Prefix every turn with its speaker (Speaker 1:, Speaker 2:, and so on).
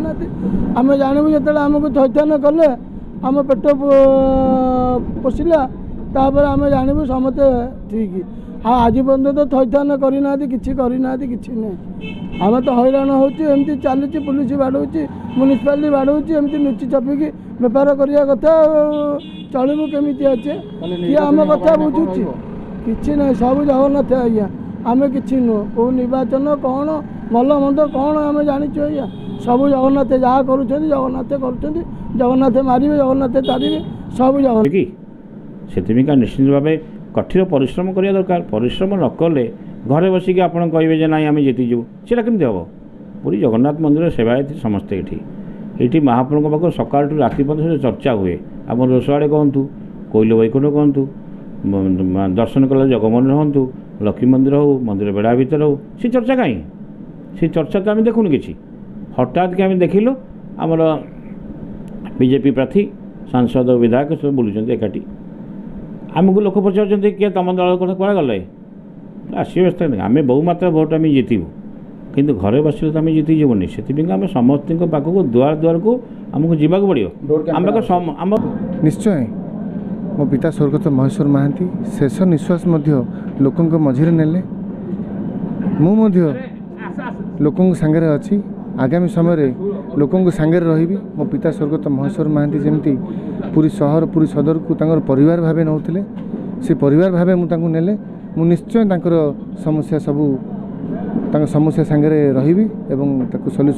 Speaker 1: ना आम जानू जो आमको थैथान कले आम पेट पोषिला तापर आम जानू समस्ते ठीक हाँ आज पर्यटन तो थैथान करना कि आम तो हैरान होमती चलुची पुलिस बाड़ौची म्यूनिसिपालिटी बाड़ौची एमती लुचि चपिकी बेपार करने कथा चलू केमी अच्छे किए आम कथा बुझुची कि ना सब जगन्नाथ आज्ञा आम कि नुह कौ निर्वाचन कौन भल मंद कौन आम जाचु आज्ञा सब जगन्नाथ जहाँ जगन्नाथ मारे जगन्नाथ तारे सब
Speaker 2: जगन्नाथ से निश्चित भाव कठिन परिश्रम करने दरकार परिश्रम न कले घरे बसिक आप कहे ना आम जीतीजु सीटा केमती हम पूरी जगन्नाथ मंदिर सेवायत समस्ते ये महाप्रभु पाख सकाल राति पर्यटन चर्चा हुए आप रोसड़े कहतु कोइल वैकुंठ कहतु दर्शन कले जगमोहन हूँ लक्ष्मी मंदिर हो मंदिर बेड़ा भर हो सी चर्चा कहीं सी चर्चा तो आम देखुन कि हठात के आम देखिलु आमर बीजेपी प्रार्थी सांसद विधायक सब बुलूँ एकाठी आमको लोक पचार किए तुम दल कथा कह गले आस व्यवस्था नहीं आम बहुमात्रा भोट आम जीतबू किंतु घरे बसिले तो आम जीतीजुनि से आम समस्त पाखक दुआर दुआर को आमको जावाक पड़ो आम
Speaker 3: निश्चय मो पिता स्वर्गत महेश्वर महांती शेष निश्वास लोकों मझिरे नेले मु लोकों सांगे अच्छी आगामी समय लोकों सांगे रही मो पिता स्वर्गत महेश्वर महांती जमती पूरी सहर पूरी सदर को परिवार भाव नौले से परिवार भाव मुझे मु निश्चय समस्या सबू समस्या सांगे रही एवं सल्यूशन